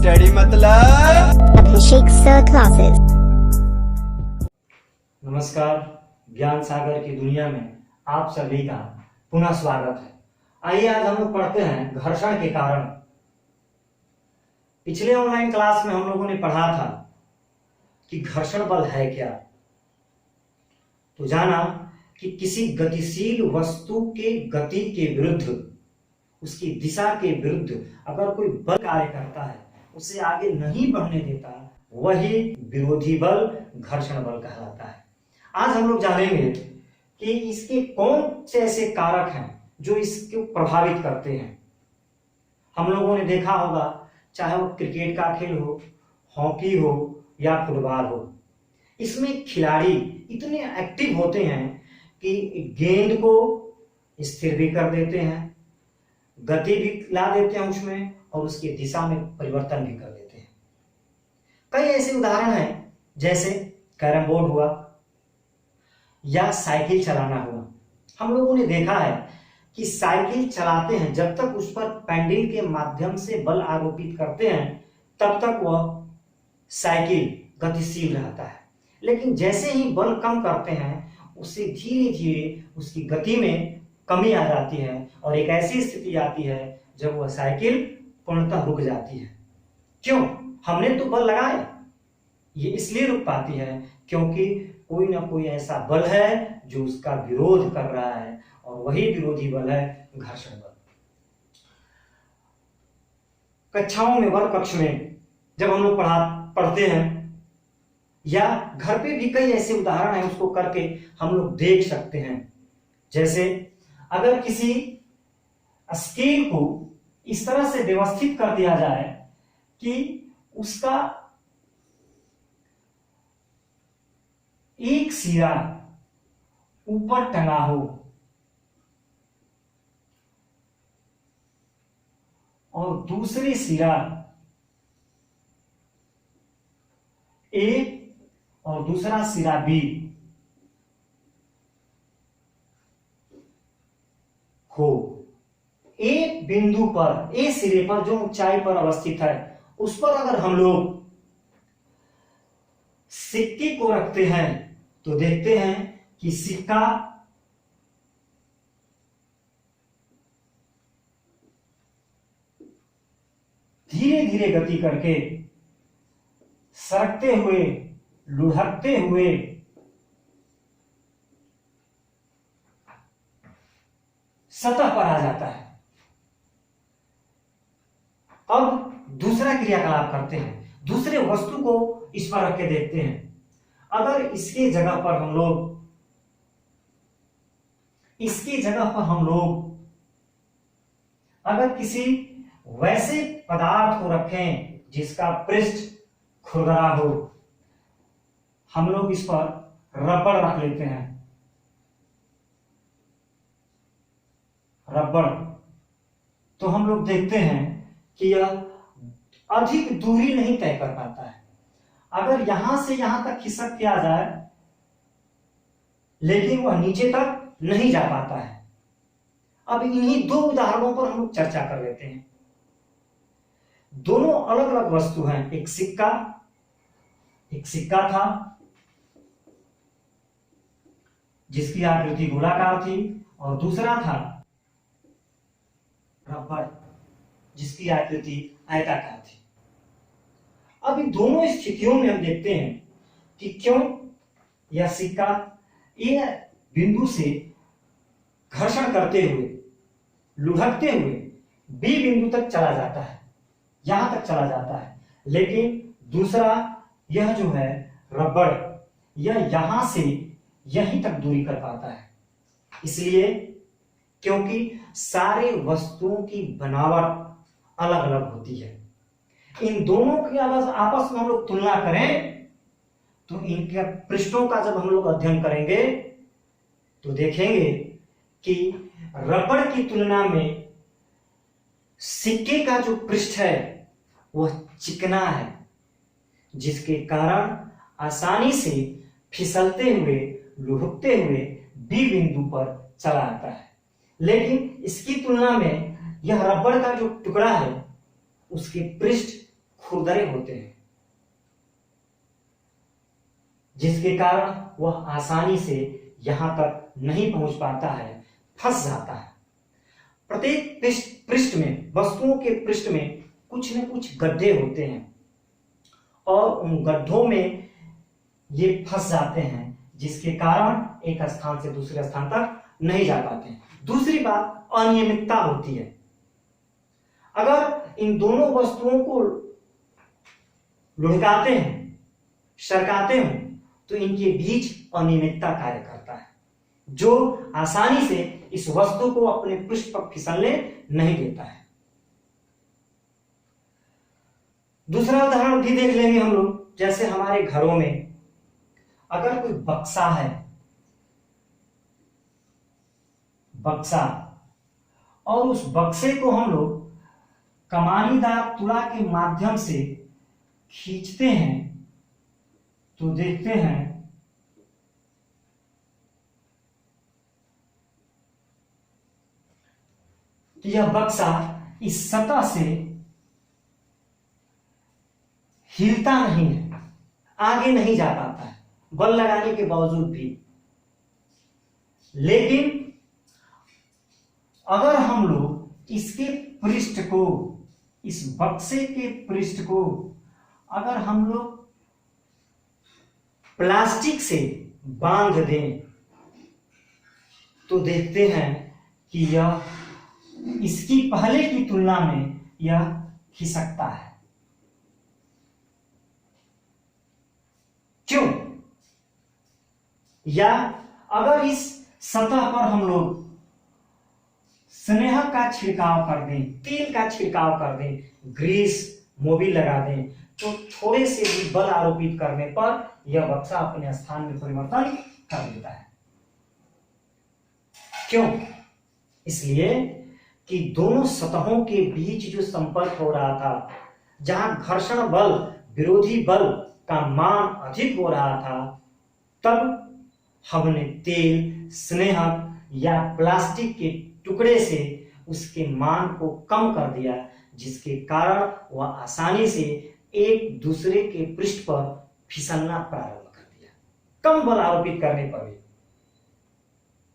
Study मतलब अभिषेक sir classes. नमस्कार। ज्ञान सागर की दुनिया में आप सभी का पुनः स्वागत है। आइए आज हम लोग पढ़ते हैं घर्षण के कारण। पिछले ऑनलाइन क्लास में हम लोगों ने पढ़ा था कि घर्षण बल है क्या। तो जाना कि किसी गतिशील वस्तु के गति के विरुद्ध, उसकी दिशा के विरुद्ध अगर कोई बल कार्य करता है, उसे आगे नहीं बढ़ने देता, वही विरोधी बल घर्षण बल कहलाता है। आज हम लोग जानेंगे कि इसके कौन से ऐसे कारक हैं जो इसको प्रभावित करते हैं। हम लोगों ने देखा होगा, चाहे वो क्रिकेट का खेल हो, हॉकी हो या फुटबॉल हो, इसमें खिलाड़ी इतने एक्टिव होते हैं कि गेंद को स्थिर भी कर देते हैं, गति भी ला देते हैं उसमें, और उसकी दिशा में परिवर्तन भी कर देते हैं। कई ऐसे उदाहरण हैं, जैसे कैरम बोर्ड हुआ या साइकिल चलाना हुआ। हम लोगों ने देखा है कि साइकिल चलाते हैं, जब तक उस पर पेडल के माध्यम से बल आरोपित करते हैं तब तक वह साइकिल गतिशील रहता है। लेकिन जैसे ही बल कम करते हैं, उससे धीरे धीरे उसकी गति में कमी आ जाती है और एक ऐसी स्थिति आती है जब वह साइकिल पूर्णतः रुक जाती है। क्यों? हमने तो बल लगाए। ये इसलिए रुक पाती है क्योंकि कोई ना कोई ऐसा बल है जो उसका विरोध कर रहा है, और वही विरोधी बल है घर्षण बल। कक्षाओं में, वर्ग कक्ष में जब हम लोग पढ़ते हैं, या घर पे भी कई ऐसे उदाहरण हैं, उसको करके हम लोग देख सकते हैं। जैसे अगर किसी स्केल को इस तरह से व्यवस्थित कर दिया जाए कि उसका एक सिरा ऊपर टंगा हो और दूसरी सिरा ए और दूसरा सिरा बी हो, एक बिंदु पर, ए सिरे पर जो ऊंचाई पर अवस्थित है, उस पर अगर हम लोग सिक्के को रखते हैं तो देखते हैं कि सिक्का धीरे धीरे गति करके, सरकते हुए, लुढ़कते हुए सतह पर आ जाता है। अब दूसरा क्रियाकलाप करते हैं, दूसरे वस्तु को इस पर रख के देखते हैं। अगर इसके जगह पर हम लोग अगर किसी वैसे पदार्थ को रखें जिसका पृष्ठ खुरदरा हो, हम लोग इस पर रबड़ रख लेते हैं। रबड़, तो हम लोग देखते हैं कि यह अधिक दूरी नहीं तय कर पाता है। अगर यहां से यहां तक खिसक के आ जाए, लेकिन वह नीचे तक नहीं जा पाता है। अब इन्हीं दो उदाहरणों पर हम लोग चर्चा कर लेते हैं। दोनों अलग अलग वस्तु हैं। एक सिक्का था जिसकी आकृति गोलाकार थी, और दूसरा था रबड़ जिसकी आकृति आयताकार थी। अब इन दोनों स्थितियों में हम देखते हैं कि क्यों यह सिक्का ए बिंदु से घर्षण करते हुए, लुढ़कते हुए बी बिंदु तक चला जाता है, यहां तक चला जाता है, लेकिन दूसरा यह जो है रबड़, यह यहां से यहीं तक दूरी कर पाता है। इसलिए क्योंकि सारे वस्तुओं की बनावट अलग अलग होती है। इन दोनों की अगर आपस में हम लोग तुलना करें तो इनके पृष्ठों का जब हम लोग अध्ययन करेंगे तो देखेंगे कि रबड़ की तुलना में सिक्के का जो पृष्ठ है वह चिकना है, जिसके कारण आसानी से फिसलते हुए, लुढ़कते हुए बी बिंदु पर चला आता है। लेकिन इसकी तुलना में यह रबड़ का जो टुकड़ा है उसके पृष्ठ खुरदरे होते हैं, जिसके कारण वह आसानी से यहां तक नहीं पहुंच पाता है, फंस जाता है। प्रत्येक पृष्ठ में, वस्तुओं के पृष्ठ में कुछ न कुछ गड्ढे होते हैं और उन गड्ढों में ये फंस जाते हैं, जिसके कारण एक स्थान से दूसरे स्थान तक नहीं जा पाते हैं। दूसरी बात अनियमितता होती है। अगर इन दोनों वस्तुओं को लुढ़काते हैं, सरकाते हैं, तो इनके बीच अनियमितता कार्य करता है, जो आसानी से इस वस्तु को अपने पृष्ठ पर फिसलने नहीं देता है। दूसरा उदाहरण भी देख लेंगे हम लोग। जैसे हमारे घरों में अगर कोई बक्सा है, बक्सा, और उस बक्से को हम लोग कमानीदार तुला के माध्यम से खींचते हैं, तो देखते हैं कि यह बक्सा इस सतह से हिलता नहीं है, आगे नहीं जा पाता है, बल लगाने के बावजूद भी। लेकिन अगर हम लोग इसके पृष्ठ को, इस बक्से के पृष्ठ को अगर हम लोग प्लास्टिक से बांध दें, तो देखते हैं कि यह इसकी पहले की तुलना में यह खिसकता है। क्यों? या अगर इस सतह पर हम लोग स्नेह का छिड़काव कर दें, तेल का छिड़काव कर दें, ग्रीस, मोबिल लगा दें, तो थोड़े से भी बल आरोपित करने पर यह बक्सा अपने स्थान में परिवर्तन कर देता है। क्यों? इसलिए कि दोनों सतहों के बीच जो संपर्क हो रहा था, जहां घर्षण बल, विरोधी बल का मान अधिक हो रहा था, तब हमने तेल, स्नेहक या प्लास्टिक के टुकड़े से उसके मान को कम कर दिया, जिसके कारण वह आसानी से एक दूसरे के पृष्ठ पर फिसलना प्रारंभ कर दिया, कम बल आरोपित करने पर भी।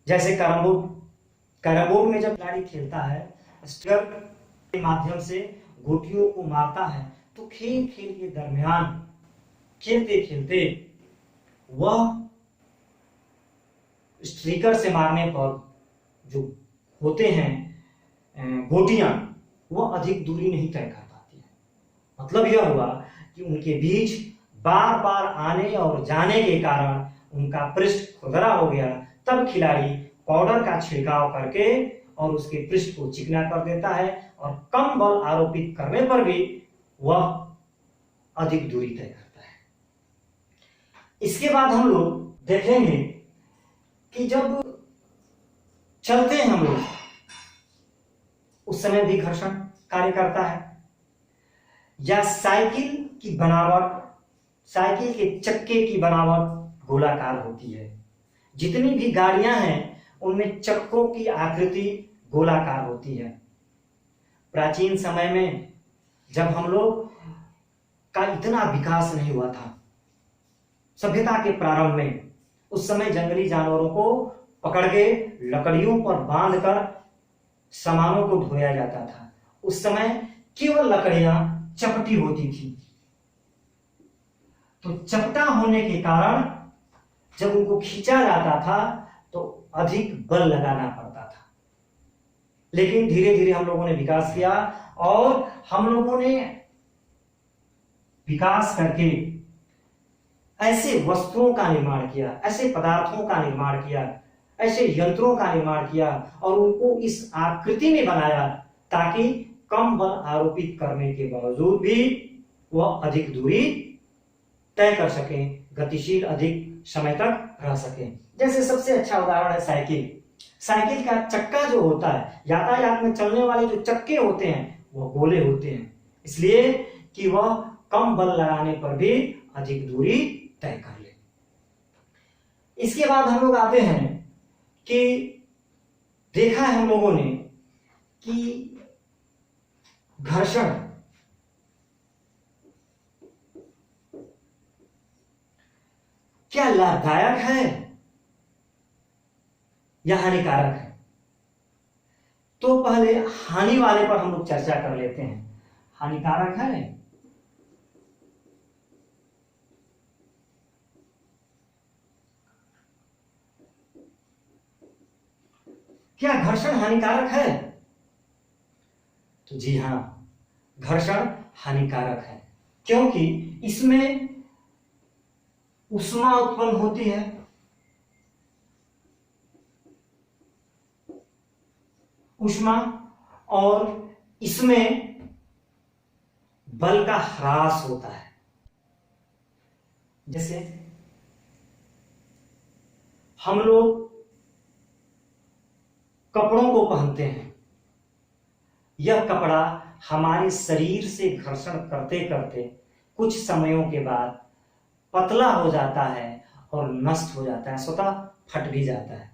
जैसे कैरमबोर्ड में जब खिलाड़ी खेलता है, स्ट्रक के माध्यम से गोटियों को मारता है, तो खेल के दरमियान खेलते खेलते वह स्ट्रीकर से मारने पर जो होते हैं गोटियां, वह अधिक दूरी नहीं तय कर पाती है। मतलब यह हुआ कि उनके बीच बार बार आने और जाने के कारण उनका पृष्ठ खुरदरा हो गया। तब खिलाड़ी पाउडर का छिड़काव करके और उसके पृष्ठ को चिकना कर देता है, और कम बल आरोपित करने पर भी वह अधिक दूरी तय करता है। इसके बाद हम लोग देखेंगे कि जब चलते हैं हम लोग, उस समय भी घर्षण कार्य करता है। या साइकिल की बनावट, साइकिल के चक्के की बनावट गोलाकार होती है। जितनी भी गाड़ियां हैं उनमें चक्कों की आकृति गोलाकार होती है। प्राचीन समय में जब हम लोग का इतना विकास नहीं हुआ था, सभ्यता के प्रारंभ में, उस समय जंगली जानवरों को पकड़ के लकड़ियों पर बांधकर सामानों को धोया जाता था। उस समय केवल लकड़ियां चपटी होती थी, तो चपटा होने के कारण जब उनको खींचा जाता था तो अधिक बल लगाना पड़ता था। लेकिन धीरे धीरे हम लोगों ने विकास किया और हम लोगों ने विकास करके ऐसे वस्तुओं का निर्माण किया, ऐसे पदार्थों का निर्माण किया, ऐसे यंत्रों का निर्माण किया और उनको इस आकृति में बनाया ताकि कम बल आरोपित करने के बावजूद भी वह अधिक दूरी तय कर सकें, गतिशील अधिक समय तक रह सकें। जैसे सबसे अच्छा उदाहरण है साइकिल। साइकिल का चक्का जो होता है, यातायात में चलने वाले जो चक्के होते हैं वह गोले होते हैं, इसलिए कि वह कम बल लगाने पर भी अधिक दूरी तय कर ले। इसके बाद हम लोग आते हैं कि देखा है हम लोगों ने कि घर्षण क्या लाभदायक है या हानिकारक है? तो पहले हानि वाले पर हम लोग चर्चा कर लेते हैं। हानिकारक है? क्या घर्षण हानिकारक है? तो जी हां, घर्षण हानिकारक है, क्योंकि इसमें ऊष्मा उत्पन्न होती है। ऊष्मा, और इसमें बल का ह्रास होता है। जैसे हम लोग कपड़ों को पहनते हैं, यह कपड़ा हमारे शरीर से घर्षण करते करते कुछ समयों के बाद पतला हो जाता है और नष्ट हो जाता है, स्वतः फट भी जाता है।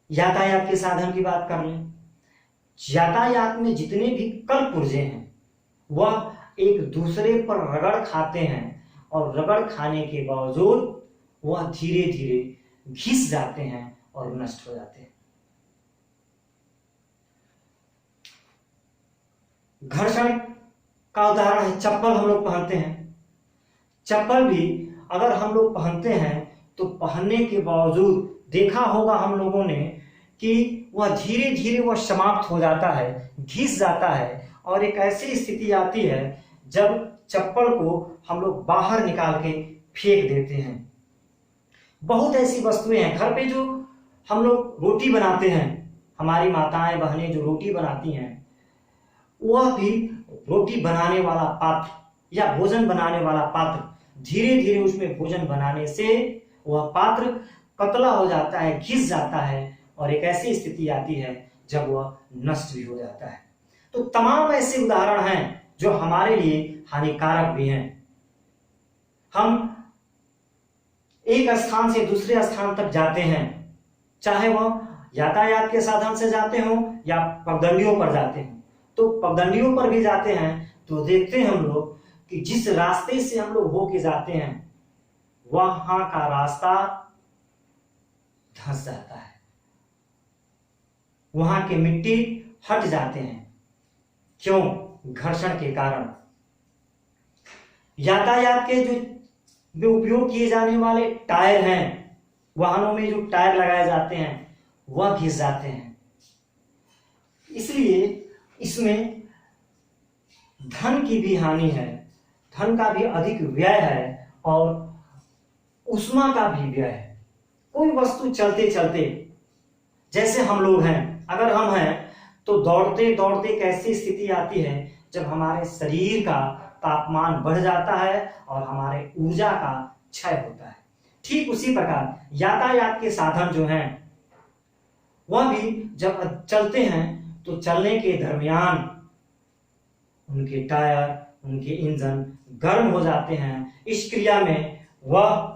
यातायात के साधन की बात कर लें। यातायात में जितने भी कल पुर्जे हैं वह एक दूसरे पर रगड़ खाते हैं, और रगड़ खाने के बावजूद वह धीरे धीरे घिस जाते हैं और नष्ट हो जाते हैं। घर्षण का उदाहरण है चप्पल। हम लोग पहनते हैं, चप्पल भी अगर हम लोग पहनते हैं तो पहनने के बावजूद देखा होगा हम लोगों ने कि वह धीरे धीरे वह समाप्त हो जाता है, घिस जाता है, और एक ऐसी स्थिति आती है जब चप्पल को हम लोग बाहर निकाल के फेंक देते हैं। बहुत ऐसी वस्तुएं हैं घर पे, जो हम लोग रोटी बनाते हैं, हमारी माताएं बहनें जो रोटी बनाती हैं, वह भी रोटी बनाने वाला पात्र या भोजन बनाने वाला पात्र धीरे धीरे उसमें भोजन बनाने से वह पात्र पतला हो जाता है, घिस जाता है, और एक ऐसी स्थिति आती है जब वह नष्ट भी हो जाता है। तो तमाम ऐसे उदाहरण हैं जो हमारे लिए हानिकारक भी हैं। हम एक स्थान से दूसरे स्थान तक जाते हैं, चाहे वह यातायात के साधन से जाते हो या पगडंडियों पर जाते हैं। तो पगडंडियों पर भी जाते हैं तो देखते हैं हम लोग कि जिस रास्ते से हम लोग होके जाते हैं वहां का रास्ता धंस जाता है, वहां के मिट्टी हट जाते हैं। क्यों? घर्षण के कारण। यातायात के जो उपयोग किए जाने वाले टायर हैं, वाहनों में जो टायर लगाए जाते हैं वह घिस जाते हैं। इसलिए इसमें धन की भी हानि है, धन का भी अधिक व्यय है और ऊष्मा का भी व्यय है। कोई वस्तु चलते चलते, जैसे हम लोग हैं, अगर हम हैं तो दौड़ते दौड़ते एक ऐसी स्थिति आती है जब हमारे शरीर का तापमान बढ़ जाता है और हमारे ऊर्जा का क्षय होता है। ठीक उसी प्रकार यातायात के साधन जो हैं वह भी जब चलते हैं तो चलने के दरमियान उनके टायर, उनके इंजन गर्म हो जाते हैं। इस क्रिया में वह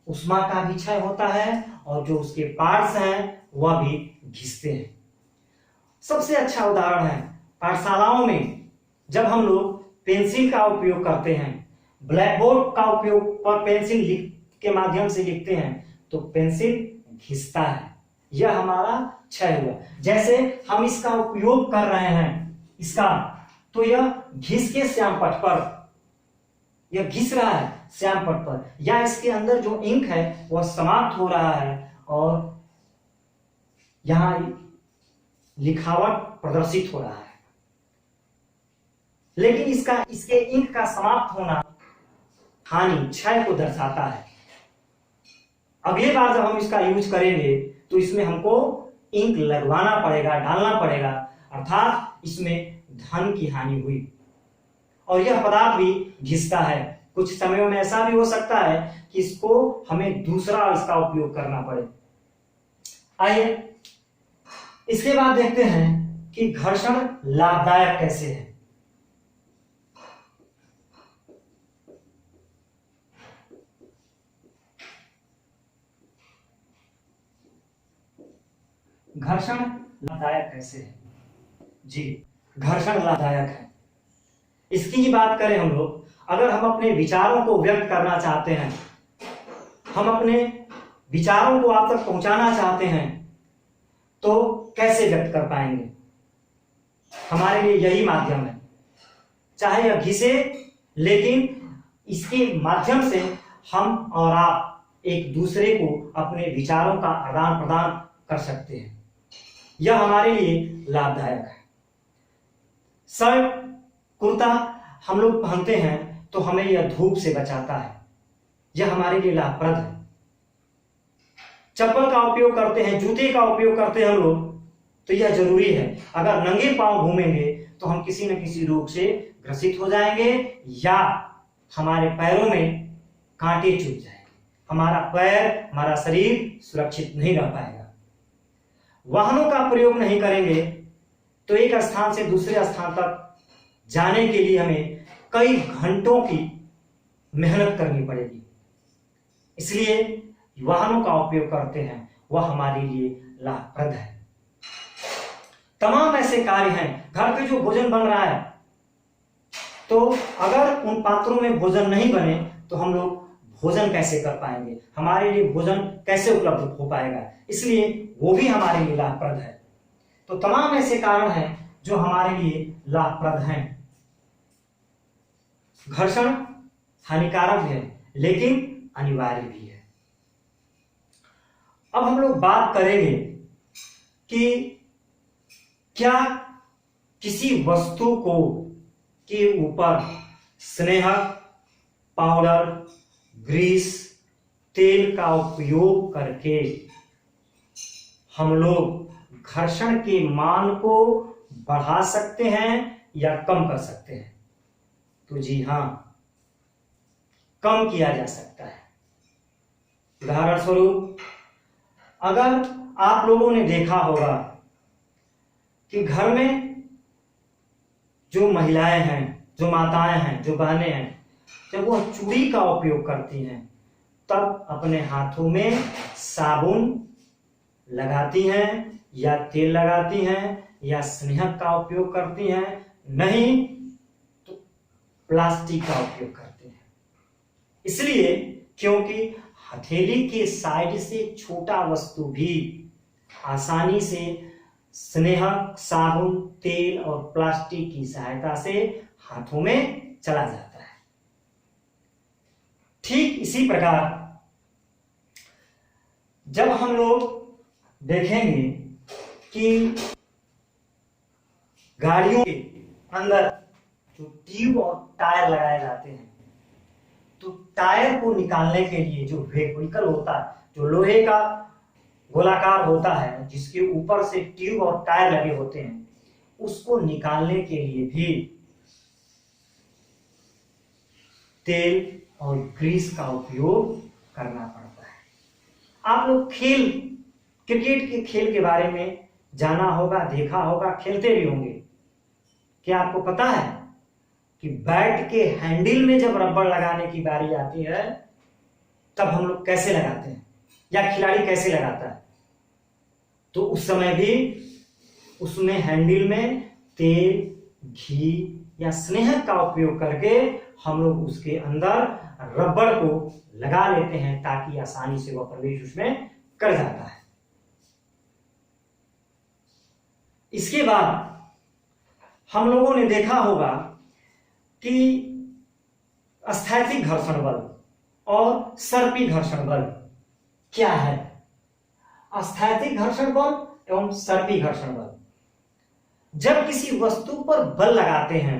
ऊष्मा का भी क्षय होता है और जो उसके पार्ट्स हैं वह भी घिसते हैं। सबसे अच्छा उदाहरण है पाठशालाओं में जब हम लोग पेंसिल का उपयोग करते हैं, ब्लैक बोर्ड का उपयोग पर पेंसिल के माध्यम से लिखते हैं तो पेंसिल घिसता है, यह हमारा क्षय हुआ। जैसे हम इसका उपयोग कर रहे हैं इसका, तो यह घिस के श्याम पट पर, यह घिस रहा है श्याम पट पर, या इसके अंदर जो इंक है वह समाप्त हो रहा है और यहां लिखावट प्रदर्शित हो रहा है। लेकिन इसके इंक का समाप्त होना हानि, क्षय को दर्शाता है। अगली बार जब हम इसका यूज करेंगे तो इसमें हमको इंक लगवाना पड़ेगा, डालना पड़ेगा, अर्थात इसमें धन की हानि हुई। और यह पदार्थ भी घिसता है। कुछ समयों में ऐसा भी हो सकता है कि इसको हमें दूसरा इसका उपयोग करना पड़े। आइए इसके बाद देखते हैं कि घर्षण लाभदायक कैसे है। घर्षण लाभदायक कैसे है? जी, घर्षण लाभदायक है। इसकी ही बात करें हम लोग, अगर हम अपने विचारों को व्यक्त करना चाहते हैं, हम अपने विचारों को आप तक पहुंचाना चाहते हैं, तो कैसे व्यक्त कर पाएंगे? हमारे लिए यही माध्यम है, चाहे यह घिसे, लेकिन इसके माध्यम से हम और आप एक दूसरे को अपने विचारों का आदान प्रदान कर सकते हैं। यह हमारे लिए लाभदायक है। शर्ट कुर्ता हम लोग पहनते हैं तो हमें यह धूप से बचाता है, यह हमारे लिए लाभप्रद है। चप्पल का उपयोग करते हैं, जूते का उपयोग करते हैं हम लोग, तो यह जरूरी है। अगर नंगे पांव घूमेंगे तो हम किसी न किसी रोग से ग्रसित हो जाएंगे या हमारे पैरों में कांटे चुभ जाएंगे, हमारा पैर, हमारा शरीर सुरक्षित नहीं रह पाएगा। वाहनों का प्रयोग नहीं करेंगे तो एक स्थान से दूसरे स्थान तक जाने के लिए हमें कई घंटों की मेहनत करनी पड़ेगी, इसलिए वाहनों का उपयोग करते हैं, वह हमारे लिए लाभप्रद है। तमाम ऐसे कार्य हैं, घर पे जो भोजन बन रहा है, तो अगर उन पात्रों में भोजन नहीं बने तो हम लोग भोजन कैसे कर पाएंगे, हमारे लिए भोजन कैसे उपलब्ध हो पाएगा, इसलिए वो भी हमारे लिए लाभप्रद है। तो तमाम ऐसे कारण हैं जो हमारे लिए लाभप्रद हैं। घर्षण हानिकारक है लेकिन अनिवार्य भी है। अब हम लोग बात करेंगे कि क्या किसी वस्तु को के ऊपर स्नेहक, पाउडर, ग्रीस, तेल का उपयोग करके हम लोग घर्षण के मान को बढ़ा सकते हैं या कम कर सकते हैं? तो जी हां, कम किया जा सकता है। उदाहरण स्वरूप, अगर आप लोगों ने देखा होगा कि घर में जो महिलाएं हैं, जो माताएं हैं, जो बहनें हैं, जब वो चूड़ी का उपयोग करती हैं तब अपने हाथों में साबुन लगाती हैं या तेल लगाती हैं या स्नेहक का उपयोग करती हैं, नहीं तो प्लास्टिक का उपयोग करती हैं। इसलिए क्योंकि हथेली के साइड से छोटा वस्तु भी आसानी से स्नेहक, साबुन, तेल और प्लास्टिक की सहायता से हाथों में चला जाता है। ठीक इसी प्रकार जब हम लोग देखेंगे कि गाड़ियों के अंदर जो ट्यूब और टायर लगाए जाते हैं, तो टायर को निकालने के लिए जो व्हीकल होता है, जो लोहे का गोलाकार होता है जिसके ऊपर से ट्यूब और टायर लगे होते हैं, उसको निकालने के लिए भी तेल और ग्रीस का उपयोग करना पड़ता है। आप लोग क्रिकेट के खेल के बारे में जाना होगा, देखा होगा, खेलते भी होंगे। क्या आपको पता है कि बैट के हैंडल में जब रबड़ लगाने की बारी आती है तब हम लोग कैसे लगाते हैं या खिलाड़ी कैसे लगाता है? तो उस समय भी उसमें हैंडल में तेल, घी या स्नेहक का उपयोग करके हम लोग उसके अंदर रबड़ को लगा लेते हैं ताकि आसानी से वह प्रवेश उसमें कर जाता है। इसके बाद हम लोगों ने देखा होगा कि स्थैतिक घर्षण बल और सर्पी घर्षण बल क्या है। स्थैतिक घर्षण बल एवं सर्पी घर्षण बल, जब किसी वस्तु पर बल लगाते हैं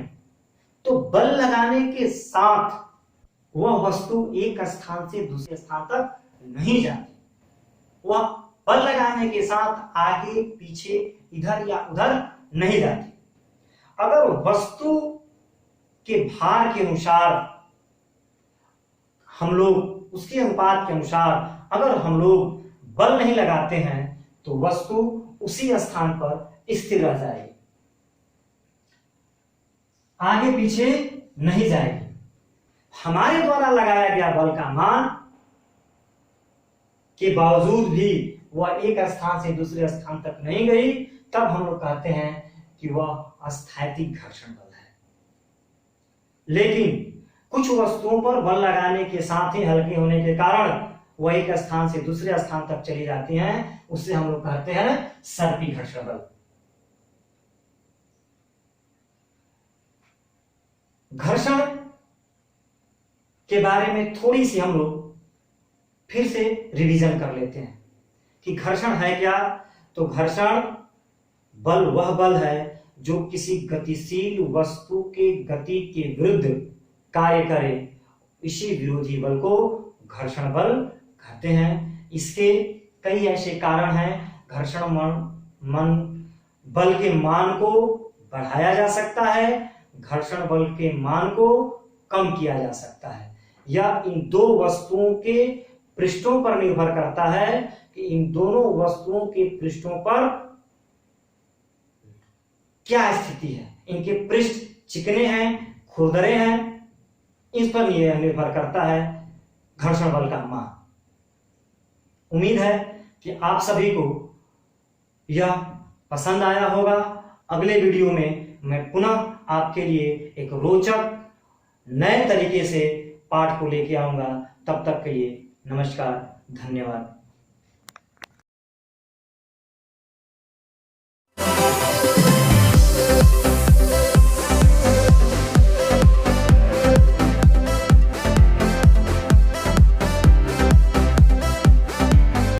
तो बल लगाने के साथ वह वस्तु एक स्थान से दूसरे स्थान तक नहीं जाती, वह बल लगाने के साथ आगे पीछे इधर या उधर नहीं जाती। अगर वस्तु के भार के अनुसार हम लोग, उसके अनुपात के अनुसार अगर हम लोग बल नहीं लगाते हैं तो वस्तु उसी स्थान पर स्थिर रह जाएगी, आगे पीछे नहीं जाएगी। हमारे द्वारा लगाया गया बल का मान के बावजूद भी वह एक स्थान से दूसरे स्थान तक नहीं गई, तब हम लोग कहते हैं कि वह स्थैतिक घर्षण बल है। लेकिन कुछ वस्तुओं पर बल लगाने के साथ ही हल्के होने के कारण वह एक स्थान से दूसरे स्थान तक चली जाती हैं, उससे हम लोग कहते हैं सर्पी घर्षण बल। घर्षण के बारे में थोड़ी सी हम लोग फिर से रिवीजन कर लेते हैं कि घर्षण है क्या। तो घर्षण बल वह बल है जो किसी गतिशील वस्तु के गति के विरुद्ध कार्य करे, इसी विरोधी बल को घर्षण बल कहते हैं। इसके कई ऐसे कारण हैं। घर्षण बल के मान को बढ़ाया जा सकता है, घर्षण बल के मान को कम किया जा सकता है। यह इन दो वस्तुओं के पृष्ठों पर निर्भर करता है कि इन दोनों वस्तुओं के पृष्ठों पर क्या स्थिति है, इनके पृष्ठ चिकने हैं, खुरदरे हैं, इस पर यह निर्भर करता है घर्षण बल का मान। उम्मीद है कि आप सभी को यह पसंद आया होगा। अगले वीडियो में मैं पुनः आपके लिए एक रोचक नए तरीके से पाठ को लेके आऊंगा। तब तक के लिए नमस्कार, धन्यवाद।